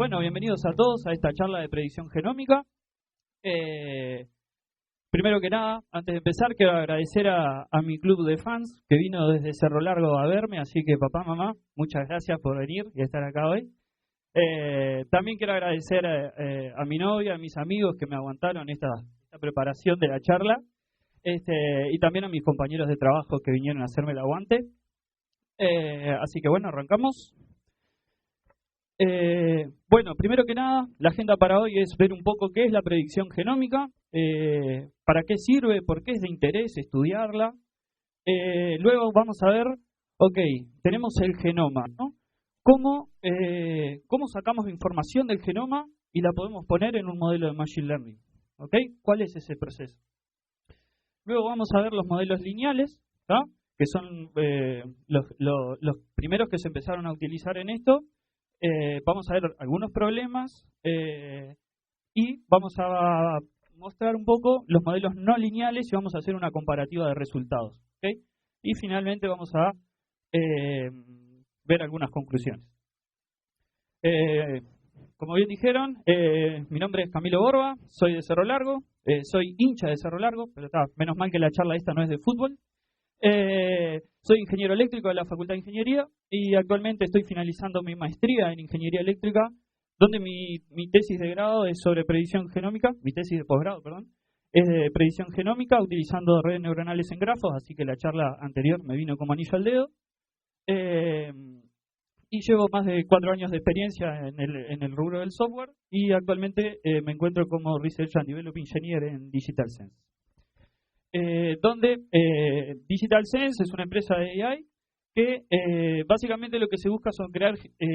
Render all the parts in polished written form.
Bueno, bienvenidos a todos a esta charla de predicción genómica. Primero que nada, antes de empezar, quiero agradecer a mi club de fans que vino desde Cerro Largo a verme, así que papá, mamá, muchas gracias por venir y estar acá hoy. También quiero agradecer a mi novia, a mis amigos que me aguantaron esta preparación de la charla, y también a mis compañeros de trabajo que vinieron a hacerme el aguante. Así que bueno, arrancamos. Bueno, primero que nada, la agenda para hoy es ver un poco qué es la predicción genómica, para qué sirve, por qué es de interés estudiarla. Luego vamos a ver, ok, tenemos el genoma, ¿no? ¿Cómo sacamos información del genoma y la podemos poner en un modelo de Machine Learning? ¿Ok? ¿Cuál es ese proceso? Luego vamos a ver los modelos lineales, ¿tá? Que son los primeros que se empezaron a utilizar en esto. Vamos a ver algunos problemas y vamos a mostrar un poco los modelos no lineales y vamos a hacer una comparativa de resultados. ¿Okay? Y finalmente vamos a ver algunas conclusiones. Como bien dijeron, mi nombre es Camilo Borba, soy de Cerro Largo, soy hincha de Cerro Largo, pero menos mal que la charla esta no es de fútbol. Soy ingeniero eléctrico de la Facultad de Ingeniería y actualmente estoy finalizando mi maestría en Ingeniería Eléctrica, donde mi tesis de grado es sobre predicción genómica, mi tesis de posgrado, perdón, es de predicción genómica utilizando redes neuronales en grafos, así que la charla anterior me vino como anillo al dedo. Y llevo más de 4 años de experiencia en el rubro del software y actualmente me encuentro como Research and Development Engineer en Digital Sense. Donde Digital Sense es una empresa de AI que básicamente lo que se busca son crear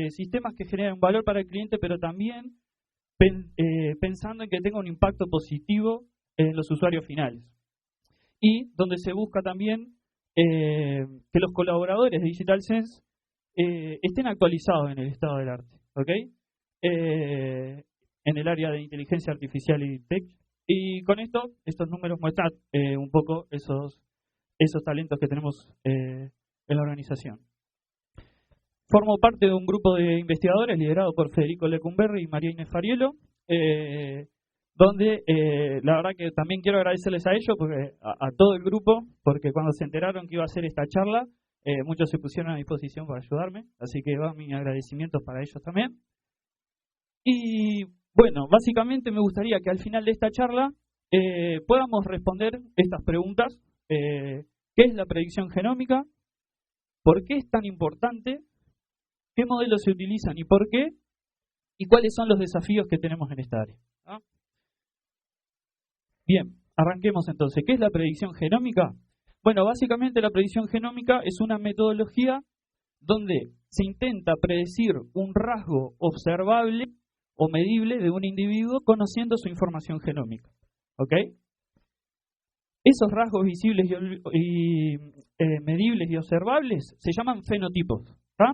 sistemas que generen valor para el cliente, pero también pensando en que tenga un impacto positivo en los usuarios finales. Y donde se busca también que los colaboradores de Digital Sense estén actualizados en el estado del arte, ¿ok? En el área de inteligencia artificial y tech. Y con esto, estos números muestran un poco esos talentos que tenemos en la organización. Formo parte de un grupo de investigadores liderado por Federico Lecumberri y María Inés Fariello, donde la verdad que también quiero agradecerles a ellos, porque a todo el grupo, porque cuando se enteraron que iba a hacer esta charla, muchos se pusieron a disposición para ayudarme, así que van mis agradecimientos para ellos también. Y bueno, básicamente me gustaría que al final de esta charla podamos responder estas preguntas. ¿Qué es la predicción genómica? ¿Por qué es tan importante? ¿Qué modelos se utilizan y por qué? ¿Y cuáles son los desafíos que tenemos en esta área? ¿Ah? Bien, arranquemos entonces. ¿Qué es la predicción genómica? Bueno, básicamente la predicción genómica es una metodología donde se intenta predecir un rasgo observable o medible de un individuo conociendo su información genómica. ¿Ok? Esos rasgos visibles y medibles y observables se llaman fenotipos. ¿Tá?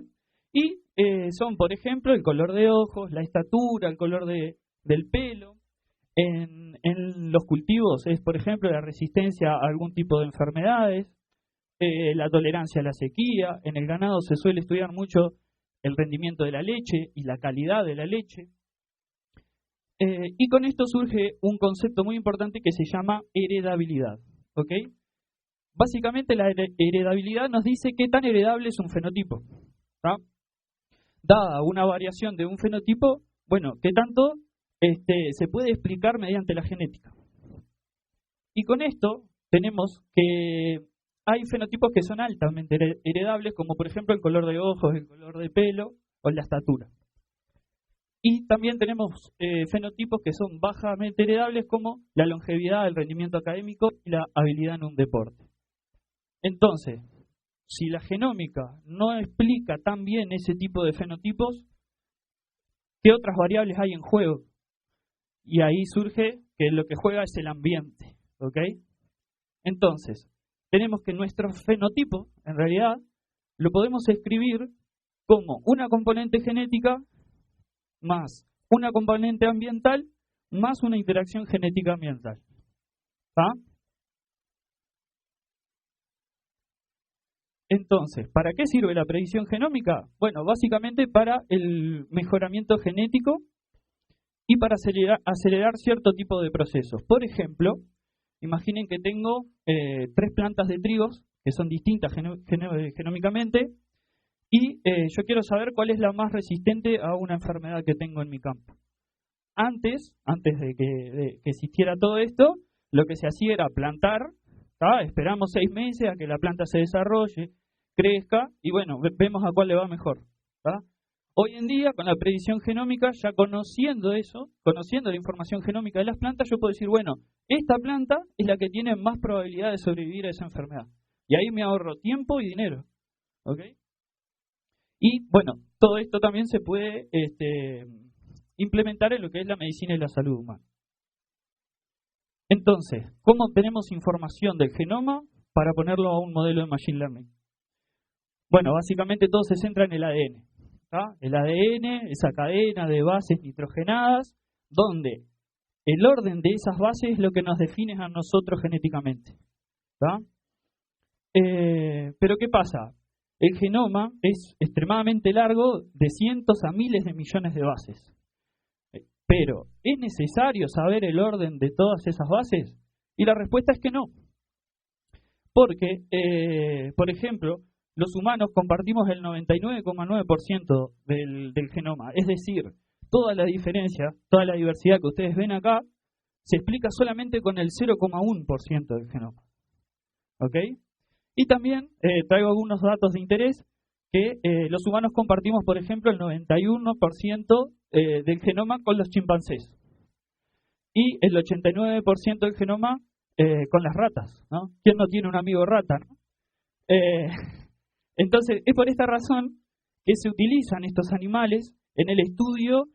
Y son, por ejemplo, el color de ojos, la estatura, el color del pelo. En los cultivos es, por ejemplo, la resistencia a algún tipo de enfermedades, la tolerancia a la sequía. En el ganado se suele estudiar mucho el rendimiento de la leche y la calidad de la leche. Y con esto surge un concepto muy importante que se llama heredabilidad. ¿Ok? Básicamente la heredabilidad nos dice qué tan heredable es un fenotipo. ¿Tá? Dada una variación de un fenotipo, bueno, qué tanto se puede explicar mediante la genética. Y con esto tenemos que hay fenotipos que son altamente heredables, como por ejemplo el color de ojos, el color de pelo o la estatura. Y también tenemos fenotipos que son bajamente heredables, como la longevidad, el rendimiento académico y la habilidad en un deporte. Entonces, si la genómica no explica tan bien ese tipo de fenotipos, ¿qué otras variables hay en juego? Y ahí surge que lo que juega es el ambiente. ¿Ok? Entonces, tenemos que nuestro fenotipo, en realidad, lo podemos escribir como una componente genética más una componente ambiental más una interacción genética ambiental. ¿Tá? Entonces, ¿para qué sirve la predicción genómica? Bueno, básicamente para el mejoramiento genético y para acelerar cierto tipo de procesos. Por ejemplo, imaginen que tengo 3 plantas de trigos que son distintas genómicamente y yo quiero saber cuál es la más resistente a una enfermedad que tengo en mi campo. Antes de que existiera todo esto, lo que se hacía era plantar, ¿tá? Esperamos 6 meses a que la planta se desarrolle, crezca y bueno, vemos a cuál le va mejor, ¿tá? Hoy en día, con la predicción genómica, ya conociendo eso, conociendo la información genómica de las plantas, yo puedo decir, bueno, esta planta es la que tiene más probabilidad de sobrevivir a esa enfermedad. Y ahí me ahorro tiempo y dinero, ¿ok? Y bueno, todo esto también se puede implementar en lo que es la medicina y la salud humana. Entonces, ¿cómo obtenemos información del genoma para ponerlo a un modelo de Machine Learning? Bueno, básicamente todo se centra en el ADN. ¿tá? El ADN, esa cadena de bases nitrogenadas, donde el orden de esas bases es lo que nos define a nosotros genéticamente. ¿tá? Pero ¿qué pasa? El genoma es extremadamente largo, de cientos a miles de millones de bases. Pero, ¿es necesario saber el orden de todas esas bases? Y la respuesta es que no. Porque, por ejemplo, los humanos compartimos el 99,9% del genoma. Es decir, toda la diferencia, toda la diversidad que ustedes ven acá, se explica solamente con el 0,1% del genoma. ¿Ok? Y también traigo algunos datos de interés que los humanos compartimos, por ejemplo, el 91% del genoma con los chimpancés y el 89% del genoma con las ratas, ¿no? ¿Quién no tiene un amigo rata, no? Entonces, es por esta razón que se utilizan estos animales en el estudio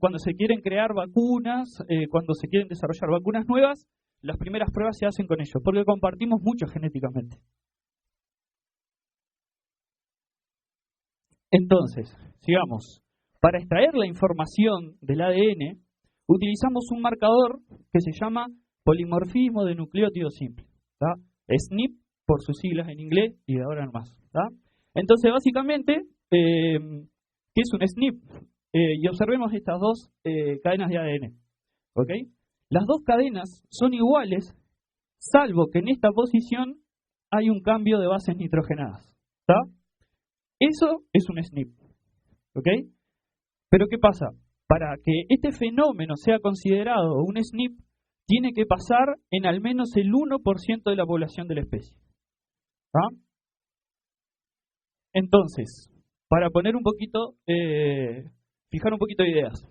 cuando se quieren crear vacunas, cuando se quieren desarrollar vacunas nuevas, las primeras pruebas se hacen con ellos, porque compartimos mucho genéticamente. Entonces, sigamos. Para extraer la información del ADN, utilizamos un marcador que se llama polimorfismo de nucleótido simple. ¿tá? SNP, por sus siglas en inglés, y de ahora en más. ¿tá? Entonces, básicamente, ¿qué es un SNP? Y observemos estas dos cadenas de ADN. ¿ok? Las dos cadenas son iguales, salvo que en esta posición hay un cambio de bases nitrogenadas. ¿tá? Eso es un SNP. ¿ok? Pero ¿qué pasa? Para que este fenómeno sea considerado un SNP, tiene que pasar en al menos el 1% de la población de la especie. ¿Ah? Entonces, para poner un poquito, fijar un poquito de ideas.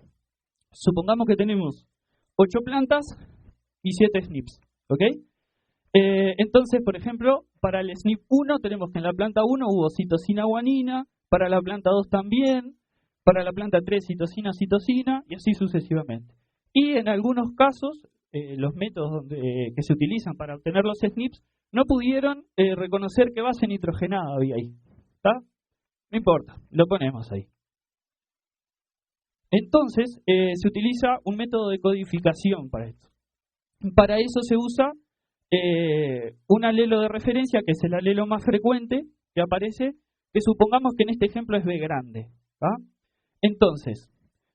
Supongamos que tenemos 8 plantas y 7 SNPs. ¿ok? Entonces, por ejemplo, para el SNP 1 tenemos que en la planta 1 hubo citosina guanina, para la planta 2 también, para la planta 3 citosina, y así sucesivamente. Y en algunos casos, los métodos que se utilizan para obtener los SNPs no pudieron reconocer qué base nitrogenada había ahí. ¿Está? No importa, lo ponemos ahí. Entonces, se utiliza un método de codificación para esto. Para eso se usa un alelo de referencia, que es el alelo más frecuente que aparece, que supongamos que en este ejemplo es B grande. ¿tá? Entonces,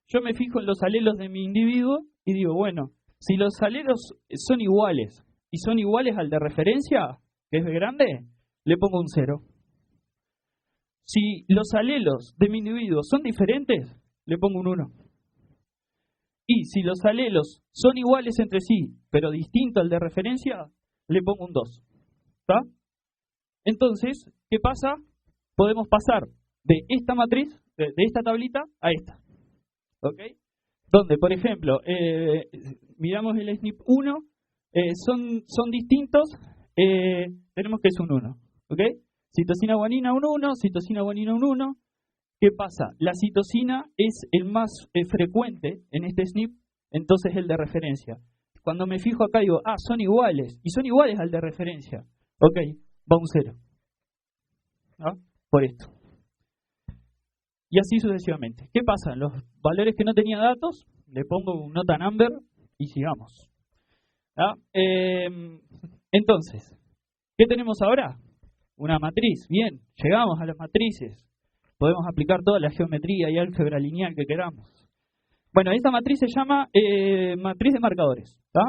yo me fijo en los alelos de mi individuo y digo, bueno, si los alelos son iguales y son iguales al de referencia, que es B grande, le pongo un 0. Si los alelos de mi individuo son diferentes, le pongo un 1. Y si los alelos son iguales entre sí, pero distintos al de referencia, le pongo un 2. ¿Está? Entonces, ¿qué pasa? Podemos pasar de esta matriz, de esta tablita, a esta. ¿Ok? Donde, por ejemplo, miramos el SNP 1, son distintos, tenemos que es un 1. ¿Ok? Citosina guanina un 1, citosina guanina un 1. ¿Qué pasa? La citosina es el más frecuente en este SNP, entonces el de referencia. Cuando me fijo acá digo, son iguales, y son iguales al de referencia. Ok, va un 0. ¿Ah? Por esto. Y así sucesivamente. ¿Qué pasa? Los valores que no tenía datos, le pongo un nota number y sigamos. ¿Ah? Entonces, ¿qué tenemos ahora? una matriz. Bien, llegamos a las matrices. Podemos aplicar toda la geometría y álgebra lineal que queramos. Bueno, esta matriz se llama matriz de marcadores, ¿tá?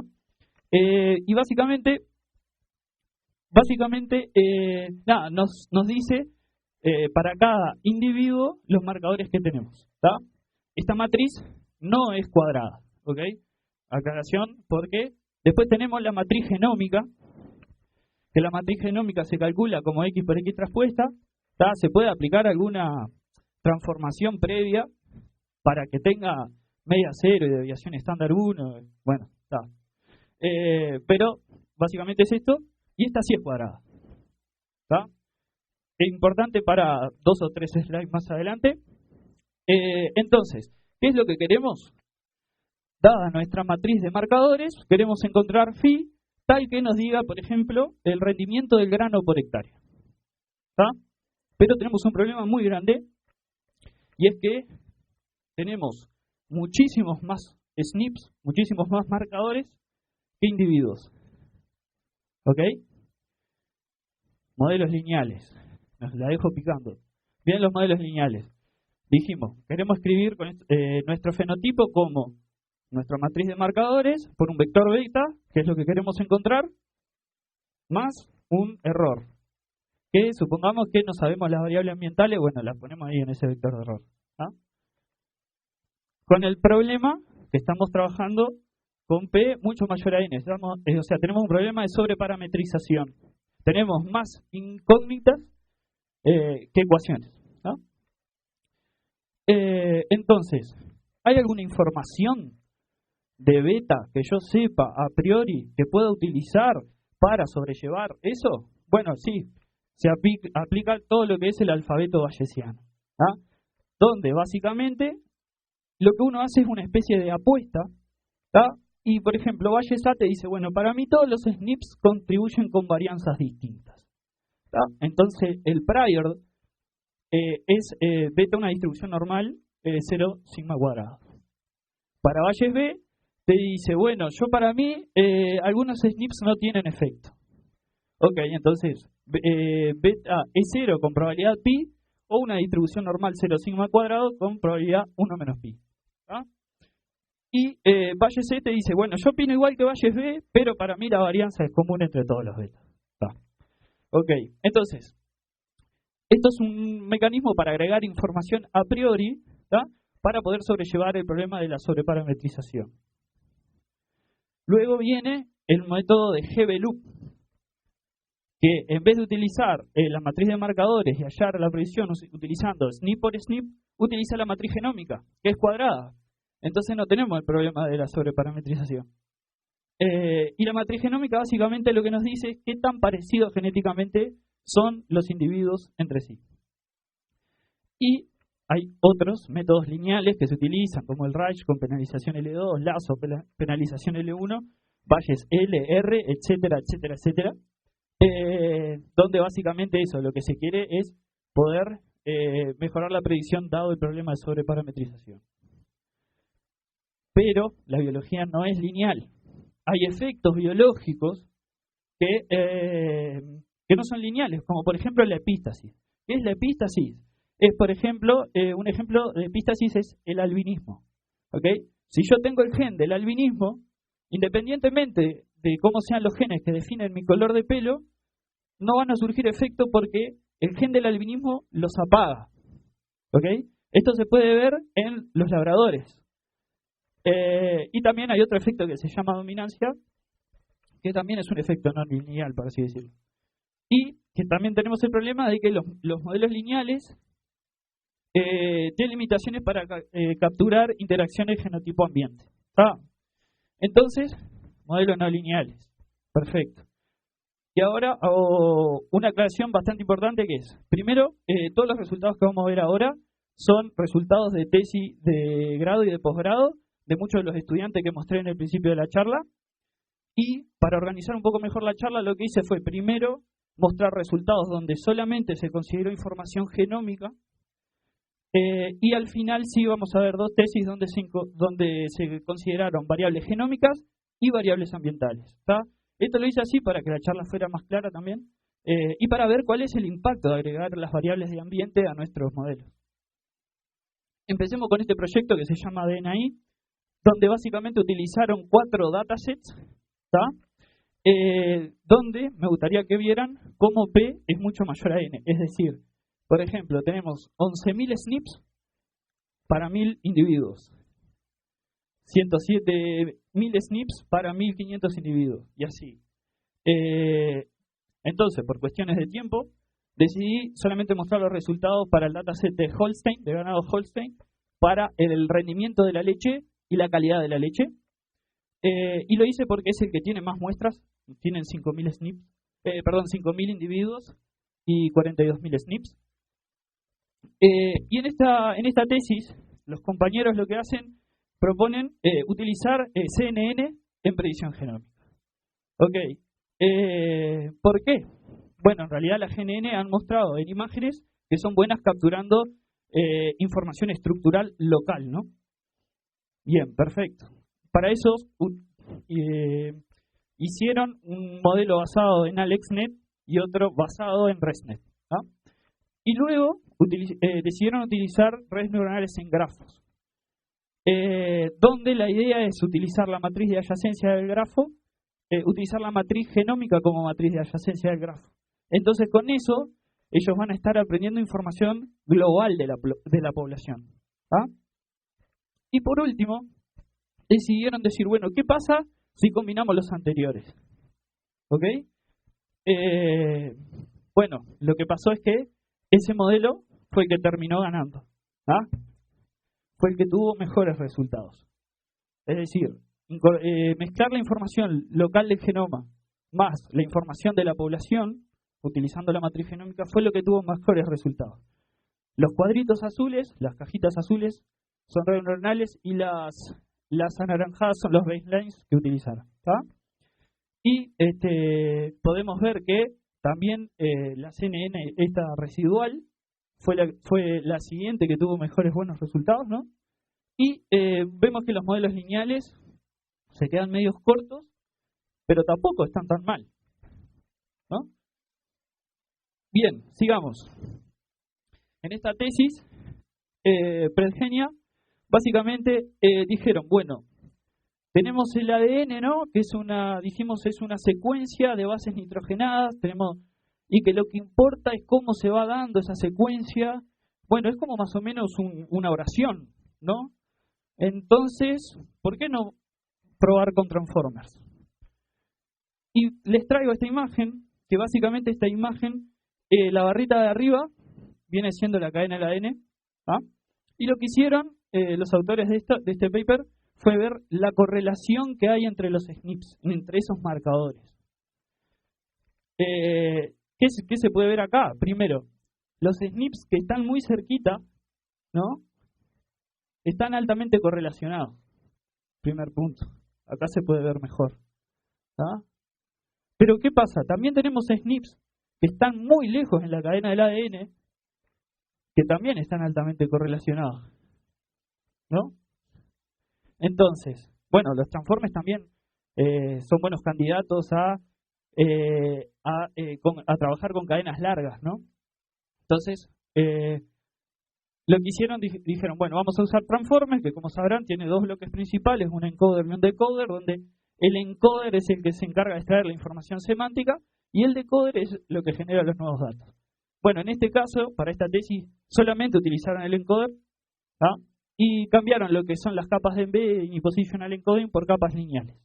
Y básicamente nos dice para cada individuo los marcadores que tenemos, ¿tá? Esta matriz no es cuadrada, ¿ok? Aclaración, porque después tenemos la matriz genómica, que la matriz genómica se calcula como X por X traspuesta, ¿tá? Se puede aplicar alguna transformación previa para que tenga media cero y deviación estándar 1, bueno, está. Pero básicamente es esto, y esta sí es cuadrada, ¿tá? Es importante para 2 o 3 slides más adelante. Entonces, ¿qué es lo que queremos? Dada nuestra matriz de marcadores, queremos encontrar phi tal que nos diga, por ejemplo, el rendimiento del grano por hectárea, ¿tá? Pero tenemos un problema muy grande, y es que tenemos muchísimos más SNPs, muchísimos más marcadores que individuos. ¿Ok? Modelos lineales. Nos la dejo picando. Bien, los modelos lineales. Dijimos, queremos escribir con nuestro fenotipo como nuestra matriz de marcadores por un vector beta, que es lo que queremos encontrar, más un error. Que supongamos que no sabemos las variables ambientales, bueno, las ponemos ahí en ese vector de error. ¿Ah? Con el problema que estamos trabajando con P mucho mayor a N. O sea, tenemos un problema de sobreparametrización. Tenemos más incógnitas que ecuaciones, ¿no? Entonces, ¿hay alguna información de beta que yo sepa a priori que pueda utilizar para sobrellevar eso? Bueno, sí, se aplica todo lo que es el alfabeto bayesiano, ¿ah? Donde básicamente lo que uno hace es una especie de apuesta, ¿tá? Y por ejemplo, Bayes A te dice, bueno, para mí todos los SNPs contribuyen con varianzas distintas, ¿tá? Entonces el prior es beta una distribución normal 0 sigma cuadrado. Para Bayes B te dice, bueno, yo para mí algunos SNPs no tienen efecto. Ok, entonces beta es 0 con probabilidad pi o una distribución normal 0 sigma cuadrado con probabilidad 1 menos pi. ¿Ah? Y Bayes C te dice, bueno, yo opino igual que Bayes B, pero para mí la varianza es común entre todos los betas. ¿Tá? Ok, entonces, esto es un mecanismo para agregar información a priori, ¿tá? Para poder sobrellevar el problema de la sobreparametrización. Luego viene el método de G-loop, que en vez de utilizar la matriz de marcadores y hallar la predicción utilizando SNP por SNP, utiliza la matriz genómica, que es cuadrada. Entonces no tenemos el problema de la sobreparametrización. Y la matriz genómica básicamente lo que nos dice es qué tan parecidos genéticamente son los individuos entre sí. Y hay otros métodos lineales que se utilizan, como el Reich con penalización L2, Lazo, penalización L1, Bayes L, R, etcétera, etcétera, etcétera. Donde básicamente eso, lo que se quiere es poder mejorar la predicción dado el problema de sobreparametrización. Pero la biología no es lineal. Hay efectos biológicos que no son lineales, como por ejemplo la epístasis. ¿Qué es la epístasis? Es, por ejemplo, un ejemplo de epístasis es el albinismo. ¿Okay? Si yo tengo el gen del albinismo, independientemente de cómo sean los genes que definen mi color de pelo, no van a surgir efectos porque el gen del albinismo los apaga. ¿Okay? Esto se puede ver en los labradores. Y también hay otro efecto que se llama dominancia, que también es un efecto no lineal, por así decirlo. Y que también tenemos el problema de que los modelos lineales tienen limitaciones para capturar interacciones genotipo-ambiente. ¿Ah? Entonces, modelos no lineales. Perfecto. Y ahora una aclaración bastante importante que es, primero, todos los resultados que vamos a ver ahora son resultados de tesis de grado y de posgrado de muchos de los estudiantes que mostré en el principio de la charla. Y para organizar un poco mejor la charla, lo que hice fue primero mostrar resultados donde solamente se consideró información genómica y al final sí vamos a ver dos tesis donde se consideraron variables genómicas y variables ambientales. ¿Tá? Esto lo hice así para que la charla fuera más clara también y para ver cuál es el impacto de agregar las variables de ambiente a nuestros modelos. Empecemos con este proyecto que se llama DNI, donde básicamente utilizaron 4 datasets, donde me gustaría que vieran cómo P es mucho mayor a N. Es decir, por ejemplo, tenemos 11.000 SNPs para 1.000 individuos, 107.000 SNPs para 1.500 individuos, y así. Entonces, por cuestiones de tiempo, decidí solamente mostrar los resultados para el dataset de Holstein, de ganado Holstein, para el rendimiento de la leche y la calidad de la leche. Y lo hice porque es el que tiene más muestras, tienen 5.000 SNPs, 5.000 individuos y 42.000 SNPs. Y en esta tesis, los compañeros lo que hacen, proponen utilizar CNN en predicción genómica. Ok, ¿por qué? Bueno, en realidad las GNN han mostrado en imágenes que son buenas capturando información estructural local, ¿no? Bien, perfecto. Para eso hicieron un modelo basado en AlexNet y otro basado en ResNet, ¿no? Y luego decidieron utilizar redes neuronales en grafos, donde la idea es utilizar la matriz de adyacencia del grafo, utilizar la matriz genómica como matriz de adyacencia del grafo. Entonces, con eso, ellos van a estar aprendiendo información global de la población. ¿Ah? Y por último, decidieron decir, bueno, ¿qué pasa si combinamos los anteriores? ¿Ok? Bueno, lo que pasó es que ese modelo fue el que terminó ganando. ¿Ah? Fue el que tuvo mejores resultados. Es decir, mezclar la información local del genoma más la información de la población, utilizando la matriz genómica, fue lo que tuvo mejores resultados. Los cuadritos azules, las cajitas azules, son redes neuronales y las anaranjadas son los baselines que utilizaron. ¿Tá? Y podemos ver que también la CNN, esta residual, fue la siguiente que tuvo buenos resultados, ¿no? Y vemos que los modelos lineales se quedan medios cortos, pero tampoco están tan mal, ¿no? Bien, sigamos. En esta tesis, Predgenia, básicamente dijeron, bueno, tenemos el ADN, ¿no? Que es una secuencia de bases nitrogenadas, y que lo que importa es cómo se va dando esa secuencia. Bueno, es como más o menos una oración, ¿no? Entonces, ¿por qué no probar con transformers? Y les traigo esta imagen, que básicamente esta imagen, la barrita de arriba viene siendo la cadena del ADN, ¿ah? Y lo que hicieron los autores de este paper fue ver la correlación que hay entre los SNPs, entre esos marcadores. ¿Qué se puede ver acá? Primero, los SNPs que están muy cerquita, ¿no? Están altamente correlacionados. Primer punto. Acá se puede ver mejor. ¿Ah? Pero ¿qué pasa? También tenemos SNPs que están muy lejos en la cadena del ADN, que también están altamente correlacionados, ¿no? Entonces, bueno, los transformes también son buenos candidatos a trabajar con cadenas largas, ¿no? Entonces, lo que hicieron, dijeron, bueno, vamos a usar transformers, que como sabrán tiene dos bloques principales, un encoder y un decoder, donde el encoder es el que se encarga de extraer la información semántica y el decoder es lo que genera los nuevos datos. Bueno, en este caso, para esta tesis, solamente utilizaron el encoder, ¿ah? Y cambiaron lo que son las capas de embedding y positional encoding por capas lineales.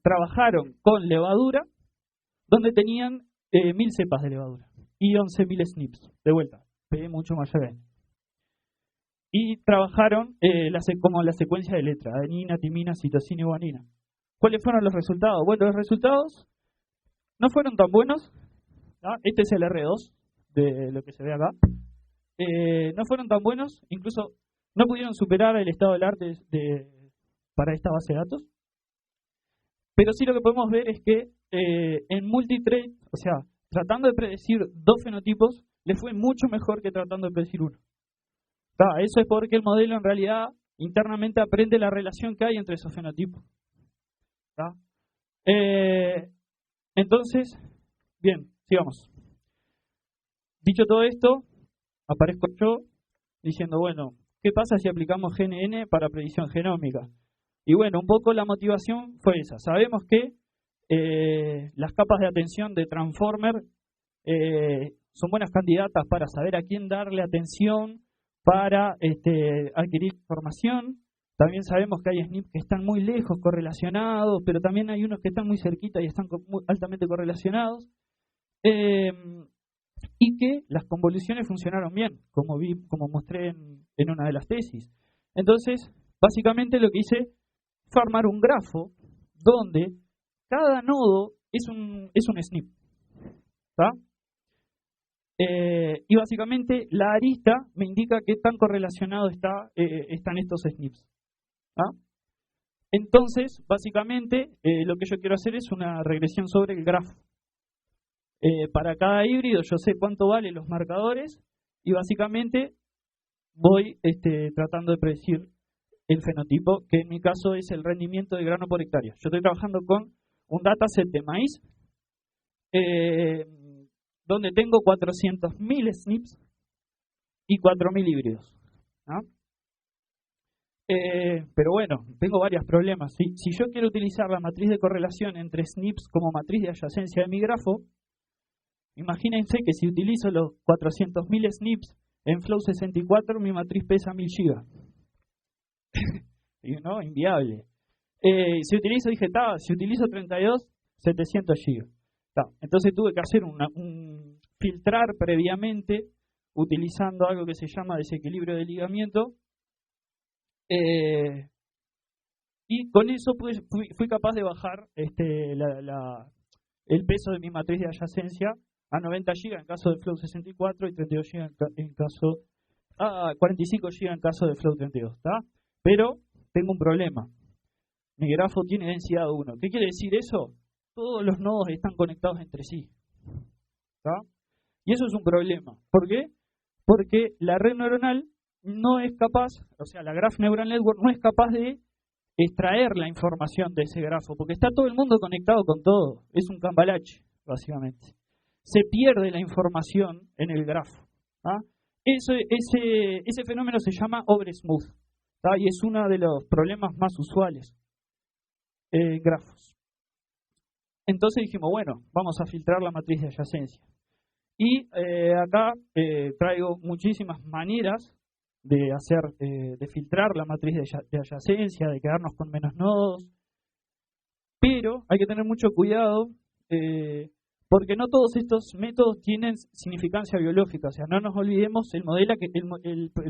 Trabajaron con levadura, donde tenían 1000 cepas de levadura y 11.000 SNPs, de vuelta, P mucho mayor. Y trabajaron como la secuencia de letras, adenina, timina, citosina y guanina. ¿Cuáles fueron los resultados? Bueno, los resultados no fueron tan buenos, ¿no? Este es el R2 de lo que se ve acá. No fueron tan buenos, incluso no pudieron superar el estado del arte para esta base de datos. Pero sí lo que podemos ver es que en multitrait, o sea, tratando de predecir dos fenotipos, le fue mucho mejor que tratando de predecir uno. Eso es porque el modelo en realidad internamente aprende la relación que hay entre esos fenotipos. Entonces, bien, sigamos. Dicho todo esto, aparezco yo diciendo, bueno, ¿qué pasa si aplicamos GNN para predicción genómica? Y bueno, un poco la motivación fue esa. Sabemos que las capas de atención de Transformer son buenas candidatas para saber a quién darle atención, para adquirir información. También sabemos que hay SNP que están muy lejos correlacionados, pero también hay unos que están muy cerquita y están altamente correlacionados. Y que las convoluciones funcionaron bien, como mostré en una de las tesis. Entonces, básicamente lo que hice fue armar un grafo donde cada nodo es un SNP. ¿Tá? Y básicamente la arista me indica qué tan correlacionado están estos SNPs. ¿Tá? Entonces, básicamente, lo que yo quiero hacer es una regresión sobre el grafo. Para cada híbrido yo sé cuánto valen los marcadores y básicamente voy tratando de predecir el fenotipo, que en mi caso es el rendimiento de grano por hectárea. Yo estoy trabajando con un dataset de maíz donde tengo 400.000 SNPs y 4.000 híbridos. ¿No? Pero bueno, tengo varios problemas. Si yo quiero utilizar la matriz de correlación entre SNPs como matriz de adyacencia de mi grafo, imagínense que si utilizo los 400.000 SNPs en Flow 64, mi matriz pesa 1000 GB. ¿No? Inviable. Si utilizo 32, 700 GB. Entonces tuve que hacer un filtrar previamente utilizando algo que se llama desequilibrio de ligamiento. Y con eso fui capaz de bajar el peso de mi matriz de adyacencia a 90 GB en caso de Flow 64 y 32 GB en caso 45 GB en caso de Flow 32, ¿tá? Pero tengo un problema. Mi grafo tiene densidad 1. ¿Qué quiere decir eso? Todos los nodos están conectados entre sí, ¿tá? Y eso es un problema. ¿Por qué? Porque la red neuronal no es capaz, o sea, la Graph Neural Network no es capaz de extraer la información de ese grafo, porque está todo el mundo conectado con todo. Es un cambalache, básicamente. Se pierde la información en el grafo. ¿Ah? Ese fenómeno se llama oversmooth, ¿tá? Y es uno de los problemas más usuales en grafos. Entonces dijimos, bueno, vamos a filtrar la matriz de adyacencia. Y acá traigo muchísimas maneras de filtrar la matriz de adyacencia, de quedarnos con menos nodos. Pero hay que tener mucho cuidado porque no todos estos métodos tienen significancia biológica. O sea, no nos olvidemos el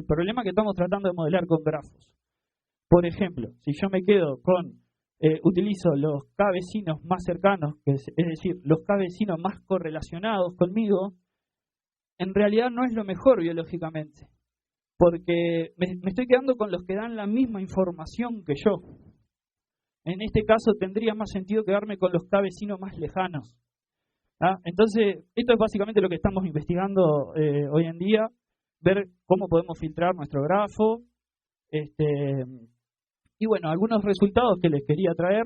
problema que estamos tratando de modelar con grafos. Por ejemplo, si yo me quedo utilizo los K vecinos más cercanos, es decir, los K vecinos más correlacionados conmigo, en realidad no es lo mejor biológicamente, porque me estoy quedando con los que dan la misma información que yo. En este caso tendría más sentido quedarme con los K vecinos más lejanos. ¿Ah? Entonces, esto es básicamente lo que estamos investigando hoy en día, ver cómo podemos filtrar nuestro grafo. Y bueno, algunos resultados que les quería traer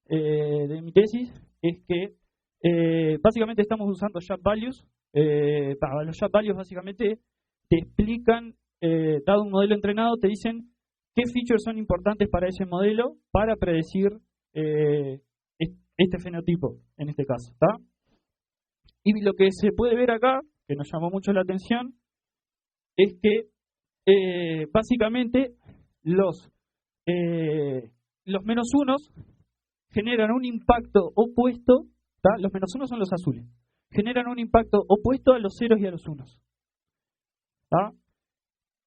de mi tesis es que básicamente estamos usando Shap Values. Los Shap Values básicamente te explican, dado un modelo entrenado, te dicen qué features son importantes para ese modelo para predecir este fenotipo, en este caso, ¿tá? Y lo que se puede ver acá, que nos llamó mucho la atención, es que básicamente los menos unos generan un impacto opuesto, ¿tá? Los menos unos son los azules, generan un impacto opuesto a los ceros y a los unos, ¿tá?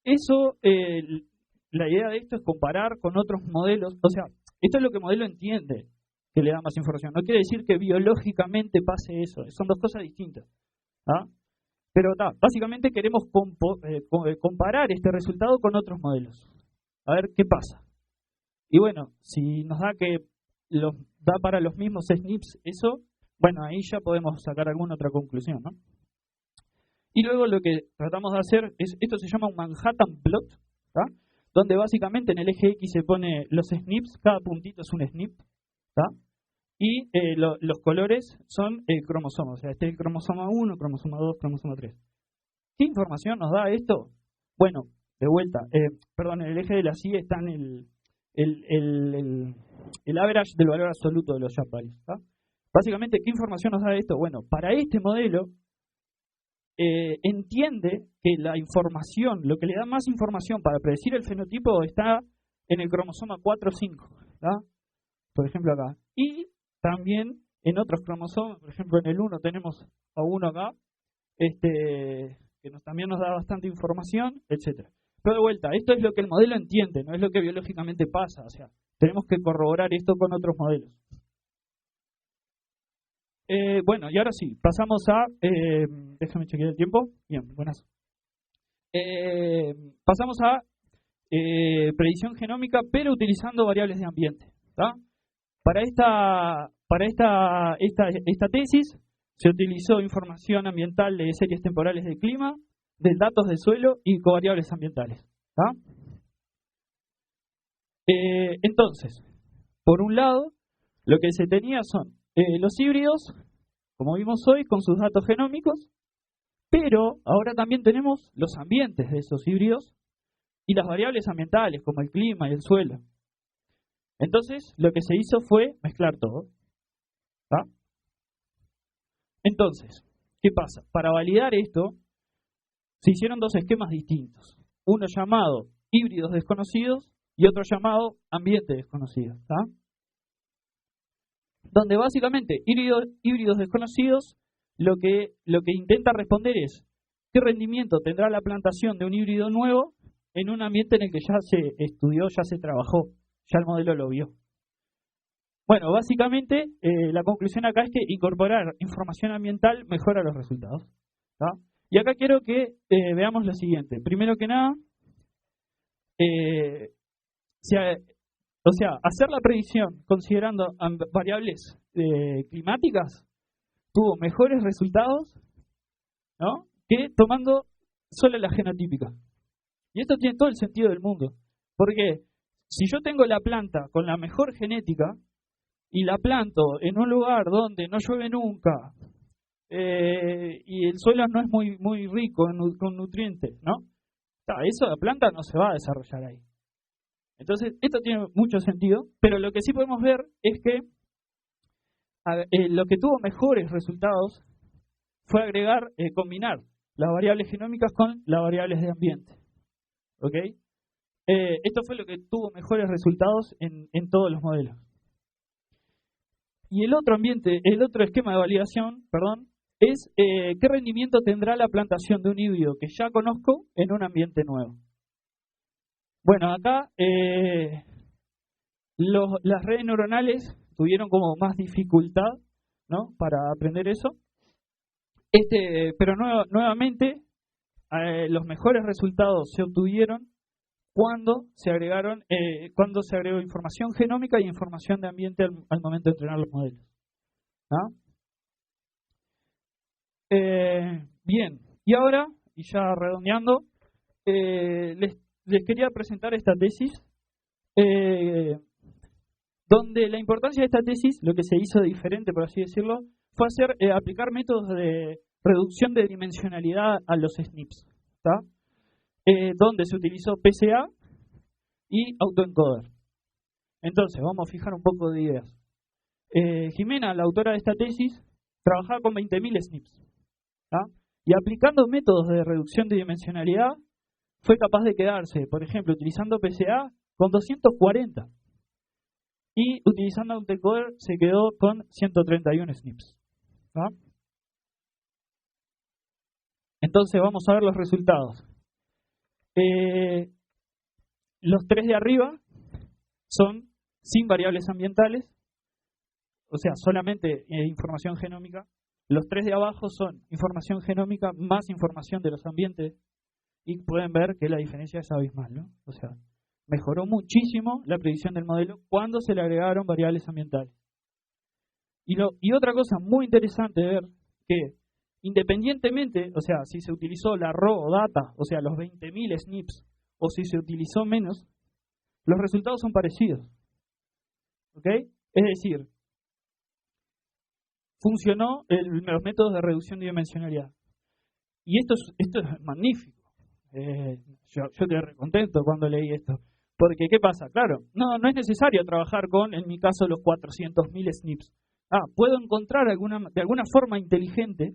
Eso, la idea de esto es comparar con otros modelos. O sea, esto es lo que el modelo entiende que le da más información. No quiere decir que biológicamente pase eso, son dos cosas distintas, ¿tá? Pero básicamente queremos comparar este resultado con otros modelos, a ver qué pasa. Y bueno, si nos da que da para los mismos SNPs eso, bueno, ahí ya podemos sacar alguna otra conclusión, ¿no? Y luego lo que tratamos de hacer esto se llama un Manhattan Plot, ¿tá? Donde básicamente en el eje X se pone los SNPs, cada puntito es un SNP, ¿tá? y los colores son cromosomas. O sea, este es el cromosoma 1, cromosoma 2, cromosoma 3. ¿Qué información nos da esto? Bueno, de vuelta, en el eje de la Y está en el average del valor absoluto de los Sharp values. Básicamente, ¿qué información nos da esto? Bueno, para este modelo, entiende que la información, lo que le da más información para predecir el fenotipo está en el cromosoma 4 o 5, por ejemplo acá. Y también en otros cromosomas, por ejemplo en el 1 tenemos a uno acá, que también nos da bastante información, etcétera. Pero de vuelta, esto es lo que el modelo entiende, no es lo que biológicamente pasa. O sea, tenemos que corroborar esto con otros modelos. Bueno, y ahora sí, pasamos a... déjame chequear el tiempo. Bien, buenas. Pasamos a predicción genómica, pero utilizando variables de ambiente. Para esta tesis se utilizó información ambiental de series temporales de clima, de datos de suelo y covariables ambientales. Entonces, por un lado, lo que se tenía son los híbridos, como vimos hoy, con sus datos genómicos, pero ahora también tenemos los ambientes de esos híbridos y las variables ambientales, como el clima y el suelo. Entonces, lo que se hizo fue mezclar todo. Entonces, ¿qué pasa? Para validar esto, se hicieron dos esquemas distintos. Uno llamado híbridos desconocidos y otro llamado ambiente desconocido. Donde básicamente híbridos desconocidos lo que intenta responder es ¿qué rendimiento tendrá la plantación de un híbrido nuevo en un ambiente en el que ya se estudió, ya se trabajó, ya el modelo lo vio? Bueno, básicamente la conclusión acá es que incorporar información ambiental mejora los resultados. Y acá quiero que veamos lo siguiente. Primero que nada, hacer la predicción considerando variables climáticas tuvo mejores resultados, que tomando solo la genotípica. Y esto tiene todo el sentido del mundo. Porque si yo tengo la planta con la mejor genética y la planto en un lugar donde no llueve nunca y el suelo no es muy rico con nutrientes, la planta no se va a desarrollar ahí. Entonces, esto tiene mucho sentido, pero lo que sí podemos ver es que lo que tuvo mejores resultados fue combinar las variables genómicas con las variables de ambiente. ¿Ok? Esto fue lo que tuvo mejores resultados en todos los modelos. Y el otro esquema de validación, es qué rendimiento tendrá la plantación de un híbrido que ya conozco en un ambiente nuevo. Bueno, acá las redes neuronales tuvieron como más dificultad, para aprender eso. Pero nuevamente los mejores resultados se obtuvieron cuando se agregó información genómica y información de ambiente al momento de entrenar los modelos. Bien, y ahora, y ya redondeando, les quería presentar esta tesis, donde la importancia de esta tesis, lo que se hizo diferente, por así decirlo, fue aplicar métodos de reducción de dimensionalidad a los SNPs, donde se utilizó PCA y autoencoder. Entonces, vamos a fijar un poco de ideas. Jimena, la autora de esta tesis, trabajaba con 20.000 SNPs. Y aplicando métodos de reducción de dimensionalidad, fue capaz de quedarse, por ejemplo, utilizando PCA, con 240. Y utilizando autoencoder se quedó con 131 SNPs. Entonces vamos a ver los resultados. Los tres de arriba son sin variables ambientales, o sea, solamente información genómica. Los tres de abajo son información genómica más información de los ambientes. Y pueden ver que la diferencia es abismal, O sea, mejoró muchísimo la predicción del modelo cuando se le agregaron variables ambientales. Y otra cosa muy interesante de ver, que independientemente, o sea, si se utilizó la raw data, o sea, los 20.000 SNPs, o si se utilizó menos, los resultados son parecidos. ¿Ok? Es decir, funcionó los métodos de reducción de dimensionalidad. Y esto es magnífico. Yo quedé recontento cuando leí esto. Porque, ¿qué pasa? Claro, no es necesario trabajar con, en mi caso, los 400.000 SNPs. Puedo encontrar de alguna forma inteligente,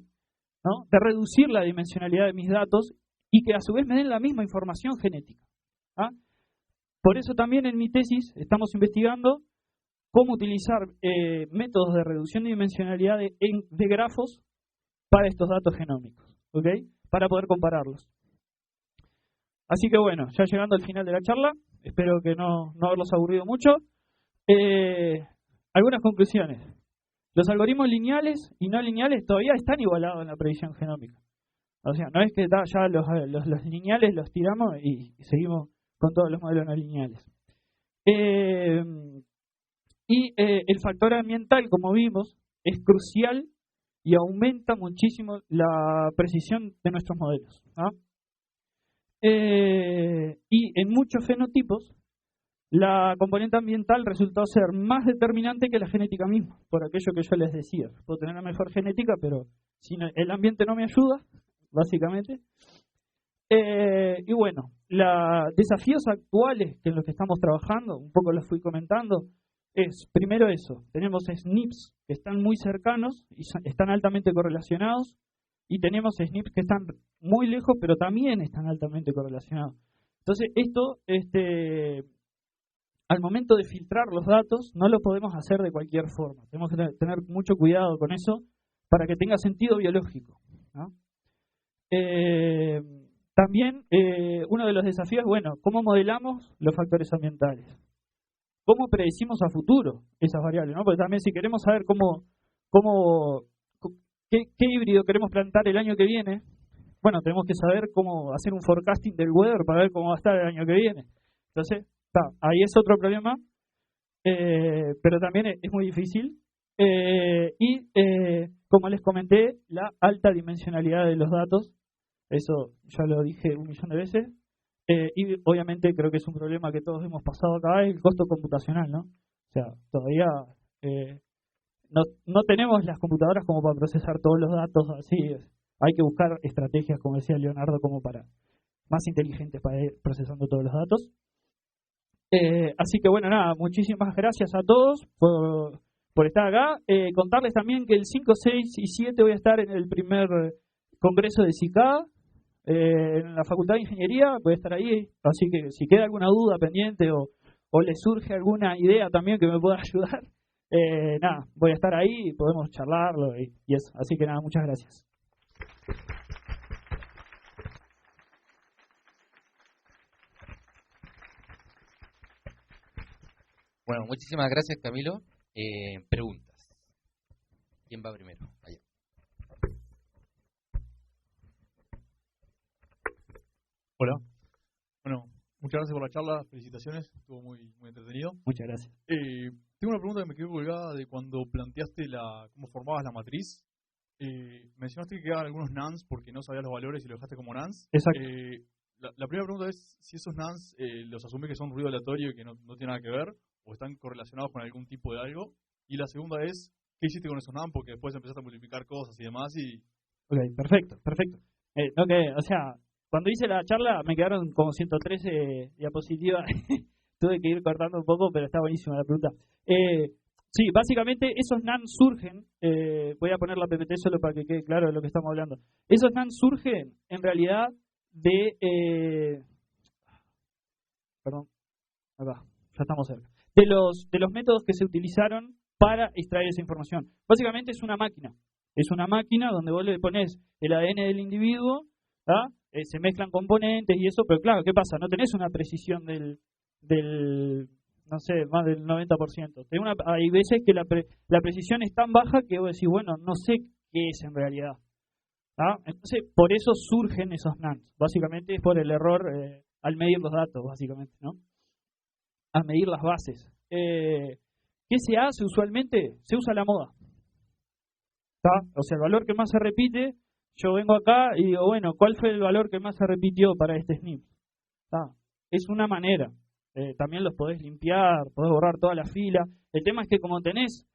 ¿no?, de reducir la dimensionalidad de mis datos y que a su vez me den la misma información genética. Por eso también en mi tesis estamos investigando cómo utilizar métodos de reducción de dimensionalidad de grafos para estos datos genómicos, ¿ok?, para poder compararlos. Así que bueno, ya llegando al final de la charla, espero que no haberlos aburrido mucho. Algunas conclusiones. Los algoritmos lineales y no lineales todavía están igualados en la predicción genómica. O sea, no es que ya los lineales los tiramos y seguimos con todos los modelos no lineales. El factor ambiental, como vimos, es crucial y aumenta muchísimo la precisión de nuestros modelos, ¿no? Y en muchos fenotipos, la componente ambiental resultó ser más determinante que la genética misma, por aquello que yo les decía. Puedo tener la mejor genética, pero si el ambiente no me ayuda, básicamente. Y bueno, los desafíos actuales en los que estamos trabajando, un poco los fui comentando, es primero eso. Tenemos SNPs que están muy cercanos y están altamente correlacionados, y tenemos SNPs que están muy lejos, pero también están altamente correlacionados. Entonces, esto, al momento de filtrar los datos, no lo podemos hacer de cualquier forma. Tenemos que tener mucho cuidado con eso para que tenga sentido biológico, ¿no? También, uno de los desafíos, bueno, ¿cómo modelamos los factores ambientales? ¿Cómo predecimos a futuro esas variables, ¿no? Porque también si queremos saber qué híbrido queremos plantar el año que viene, bueno, tenemos que saber cómo hacer un forecasting del weather para ver cómo va a estar el año que viene. Entonces, ahí es otro problema, pero también es muy difícil. Como les comenté, la alta dimensionalidad de los datos, eso ya lo dije 1.000.000 de veces, y obviamente creo que es un problema que todos hemos pasado acá, es el costo computacional, ¿no? O sea, todavía no tenemos las computadoras como para procesar todos los datos así. Hay que buscar estrategias, como decía Leonardo, como para más inteligentes para ir procesando todos los datos. Así que bueno, nada, muchísimas gracias a todos por estar acá. Contarles también que el 5, 6 y 7 voy a estar en el primer congreso de CICAD, en la Facultad de Ingeniería, voy a estar ahí. Así que si queda alguna duda pendiente o les surge alguna idea también que me pueda ayudar, nada, voy a estar ahí y podemos charlarlo y eso. Así que nada, muchas gracias. Bueno, muchísimas gracias, Camilo. Preguntas. ¿Quién va primero? Allá. Hola. Bueno, muchas gracias por la charla. Felicitaciones. Estuvo muy entretenido. Muchas gracias. Tengo una pregunta que me quedó colgada de cuando planteaste cómo formabas la matriz. Mencionaste que quedaban algunos nans porque no sabías los valores y lo dejaste como nans. Exacto. La primera pregunta es si esos nans los asumí que son ruido aleatorio y que no tienen nada que ver, o están correlacionados con algún tipo de algo. Y la segunda es, ¿qué hiciste con esos nans? Porque después empezaste a multiplicar cosas y demás. Ok, perfecto. O sea, cuando hice la charla me quedaron como 113 diapositivas. Tuve que ir cortando un poco, pero está buenísima la pregunta. Sí, básicamente esos nans surgen, voy a poner la PPT solo para que quede claro de lo que estamos hablando. Esos nans surgen en realidad perdón, acá, ya estamos cerca. De los métodos que se utilizaron para extraer esa información. Básicamente es una máquina. Es una máquina donde vos le pones el ADN del individuo, se mezclan componentes y eso, pero claro, ¿qué pasa? No tenés una precisión del no sé, más del 90%. Hay veces que la precisión es tan baja que vos decís, bueno, no sé qué es en realidad. Entonces, por eso surgen esos nans. Básicamente es por el error al medir los datos, básicamente, ¿no? Al medir las bases. ¿Qué se hace usualmente? Se usa la moda. O sea, el valor que más se repite, yo vengo acá y digo, bueno, ¿cuál fue el valor que más se repitió para este SNP? Es una manera. También los podés limpiar, podés borrar toda la fila. El tema es que como tenés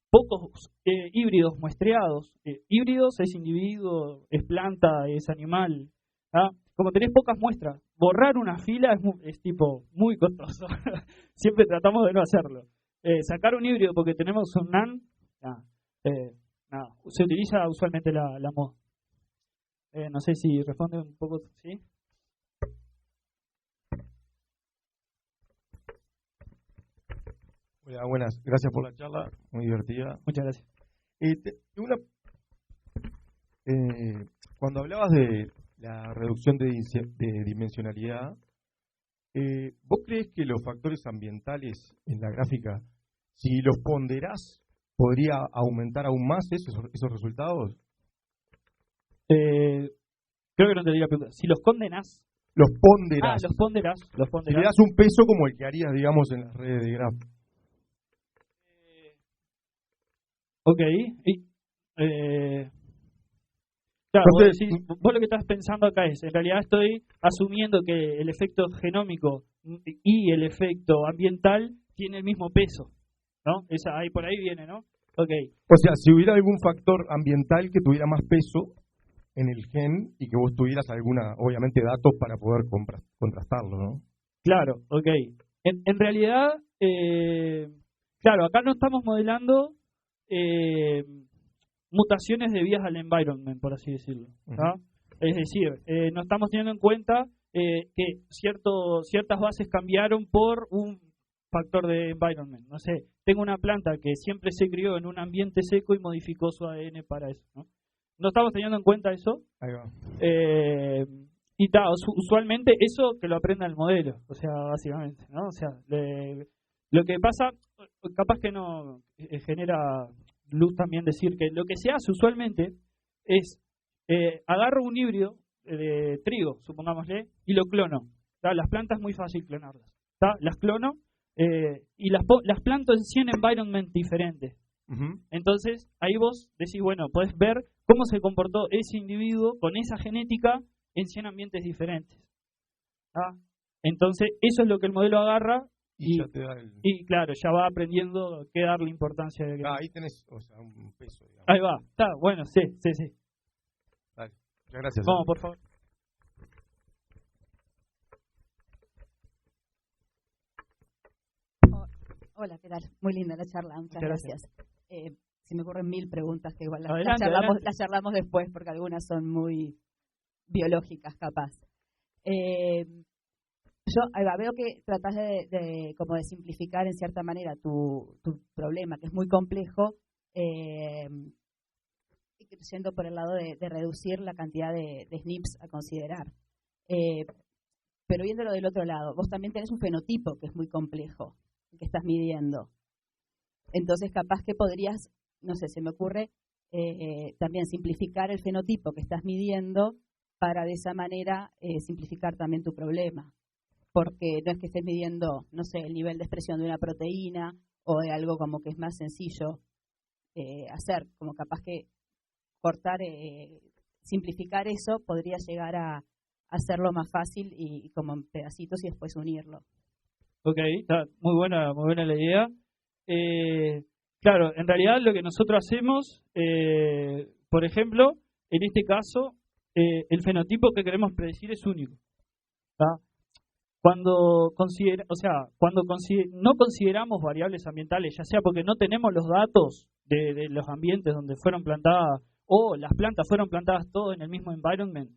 pocos híbridos muestreados. Híbridos es individuo, es planta, es animal. ¿Ah? Como tenés pocas muestras, borrar una fila es tipo muy costoso. Siempre tratamos de no hacerlo. Sacar un híbrido porque tenemos un NaN, nada, se utiliza usualmente la moda. No sé si responde un poco, ¿sí? Hola, buenas. Gracias por la charla, muy divertida. Muchas gracias. Cuando hablabas de la reducción de dimensionalidad, ¿vos crees que los factores ambientales en la gráfica, si los ponderás, podría aumentar aún más esos resultados? Creo que no te diría pregunta. Si los condenás. Los ponderás. Los ponderás. Si le das un peso como el que harías, digamos, en las redes de graph. Ok. Claro, vos lo que estás pensando acá es, en realidad estoy asumiendo que el efecto genómico y el efecto ambiental tiene el mismo peso, ¿no? Ahí por ahí viene, ¿no? Okay. O sea, si hubiera algún factor ambiental que tuviera más peso en el gen y que vos tuvieras obviamente, datos para poder contrastarlo, ¿no? Claro, ok. En realidad, claro, acá no estamos modelando mutaciones debidas al environment, por así decirlo, ¿no? Es decir, no estamos teniendo en cuenta que ciertas bases cambiaron por un factor de environment. No sé, tengo una planta que siempre se crió en un ambiente seco y modificó su ADN para eso, ¿no? No estamos teniendo en cuenta eso. Ahí va. Usualmente eso que lo aprenda el modelo, o sea, básicamente, ¿no? O sea, lo que pasa, capaz que no genera luz también decir que lo que se hace usualmente es agarro un híbrido de trigo, supongámosle, y lo clono. ¿Tá? Las plantas es muy fácil clonarlas. ¿Tá? Las clono y las planto en 100 environment diferentes. Entonces, ahí vos decís, bueno, podés ver cómo se comportó ese individuo con esa genética en 100 ambientes diferentes. ¿Ah? Entonces, eso es lo que el modelo agarra y claro, ya va aprendiendo qué darle importancia. Ahí tenés, o sea, un peso, digamos. Ahí va, está, bueno, sí. Dale, muchas gracias. Vamos, por favor. Hola, ¿qué tal? Muy linda la charla, muchas gracias. Se me ocurren 1000 preguntas que igual las charlamos después porque algunas son muy biológicas, capaz. Yo veo que tratás como de simplificar en cierta manera tu problema, que es muy complejo, yendo por el lado de reducir la cantidad de SNPs a considerar. Pero viéndolo del otro lado, vos también tenés un fenotipo que es muy complejo, que estás midiendo. Entonces, capaz que podrías, no sé, se me ocurre, también simplificar el fenotipo que estás midiendo para de esa manera simplificar también tu problema. Porque no es que estés midiendo, no sé, el nivel de expresión de una proteína o de algo como que es más sencillo hacer, como capaz que cortar, simplificar eso podría llegar a hacerlo más fácil y como en pedacitos y después unirlo. Ok, está muy buena la idea. Claro, en realidad lo que nosotros hacemos, por ejemplo, en este caso, el fenotipo que queremos predecir es único. ¿Tá? Cuando no consideramos variables ambientales, ya sea porque no tenemos los datos de los ambientes donde fueron plantadas o las plantas fueron plantadas todo en el mismo environment,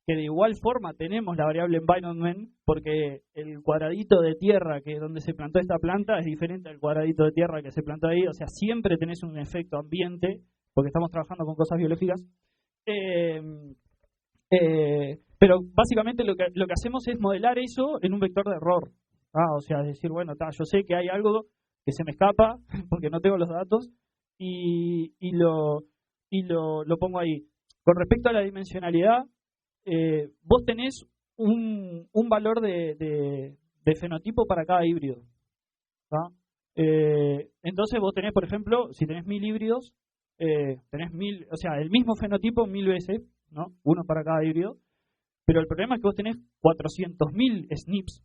que de igual forma tenemos la variable environment porque el cuadradito de tierra que donde se plantó esta planta es diferente al cuadradito de tierra que se plantó ahí, o sea, siempre tenés un efecto ambiente porque estamos trabajando con cosas biológicas. Pero básicamente lo que hacemos es modelar eso en un vector de error. O sea, decir, bueno, yo sé que hay algo que se me escapa porque no tengo los datos y lo pongo ahí. Con respecto a la dimensionalidad, vos tenés un valor de fenotipo para cada híbrido. Entonces vos tenés, por ejemplo, si tenés 1000 híbridos, tenés 1000, o sea, el mismo fenotipo 1000 veces, ¿no? Uno para cada híbrido, pero el problema es que vos tenés 400.000 SNPs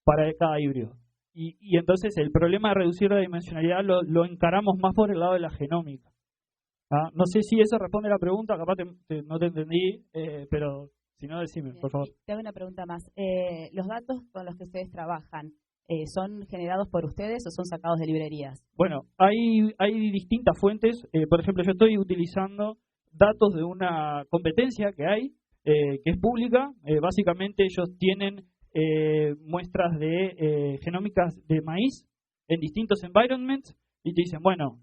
para cada híbrido. Y entonces el problema de reducir la dimensionalidad lo encaramos más por el lado de la genómica. No sé si eso responde a la pregunta, capaz no te entendí, pero si no, decime, Bien, por favor. te hago una pregunta más. ¿Los datos con los que ustedes trabajan son generados por ustedes o son sacados de librerías? Bueno, hay distintas fuentes. Por ejemplo, yo estoy utilizando datos de una competencia que hay, que es pública. Básicamente ellos tienen muestras de genómicas de maíz en distintos environments y te dicen, bueno,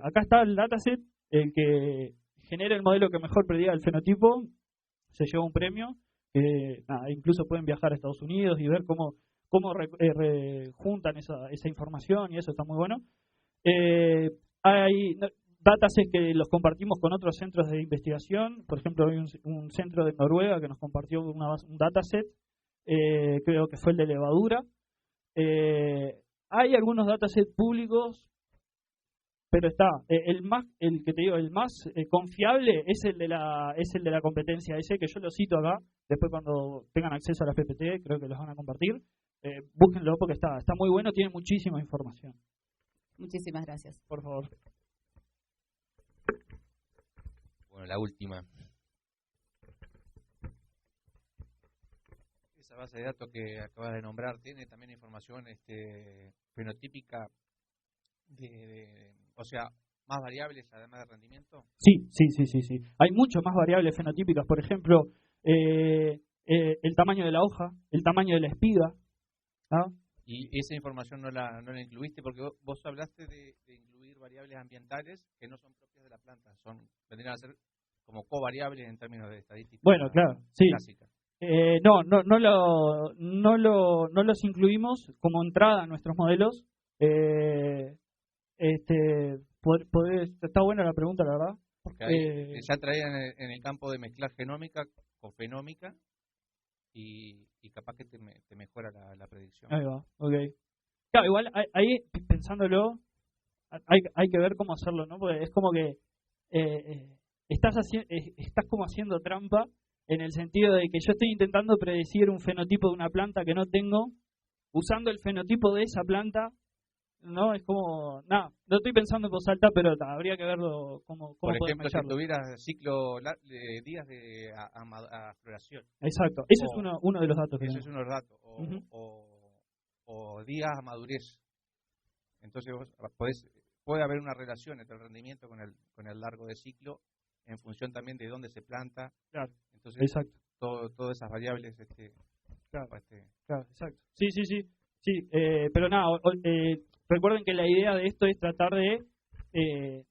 acá está el dataset, el que genera el modelo que mejor prediga el fenotipo, se lleva un premio. Incluso pueden viajar a Estados Unidos y ver cómo juntan esa información, y eso está muy bueno. Hay datasets que los compartimos con otros centros de investigación. Por ejemplo, hay un centro de Noruega que nos compartió un dataset, creo que fue el de levadura. Hay algunos datasets públicos, pero está el que te digo, el más confiable es el de la competencia ese, que yo lo cito acá. Después, cuando tengan acceso a la PPT, creo que los van a compartir. Búsquenlo porque está muy bueno, tiene muchísima información. Muchísimas gracias. Por favor. Bueno, la última. Esa base de datos que acabas de nombrar tiene también información fenotípica o sea, más variables además de rendimiento. Sí. Hay mucho más variables fenotípicas. Por ejemplo, el tamaño de la hoja, el tamaño de la espiga. Y esa información no la incluiste porque vos hablaste de incluir variables ambientales que no son propias de la planta, vendrían a ser como covariables en términos de estadística. Bueno, claro, sí. Clásica. No los incluimos como entrada a nuestros modelos. Está buena la pregunta, la verdad. Porque ya traían en el campo de mezclar genómica con fenómica y capaz que te mejora la predicción. Ahí va, ok. Claro, igual ahí pensándolo, hay que ver cómo hacerlo, ¿no? Porque es como que estás como haciendo trampa, en el sentido de que yo estoy intentando predecir un fenotipo de una planta que no tengo, usando el fenotipo de esa planta. No, es como, no estoy pensando en voz alta, pero habría que verlo cómo por podemos ejemplo, si echarlo. tuvieras días de floración. Exacto, ese es uno de los datos. Ese es uno de los datos. Uh-huh. O días a madurez. Entonces puede haber una relación entre el rendimiento con el largo de ciclo en función también de dónde se planta. Claro. Entonces, exacto. Todas esas variables. Claro, exacto. Sí, pero nada, recuerden que la idea de esto es tratar de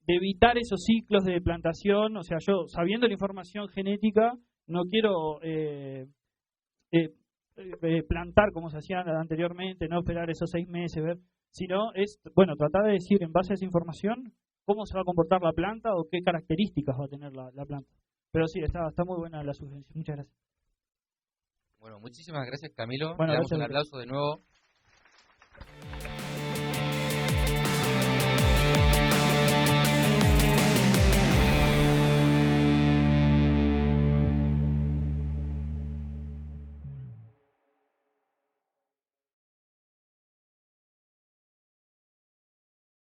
evitar esos ciclos de plantación. O sea, yo, sabiendo la información genética, no quiero plantar como se hacía anteriormente, no esperar esos 6 meses, sino es, tratar de decir en base a esa información cómo se va a comportar la planta o qué características va a tener la planta. Pero sí, está muy buena la sugerencia. Muchas gracias. Bueno, muchísimas gracias, Camilo. Bueno, Le damos gracias. un aplauso de nuevo.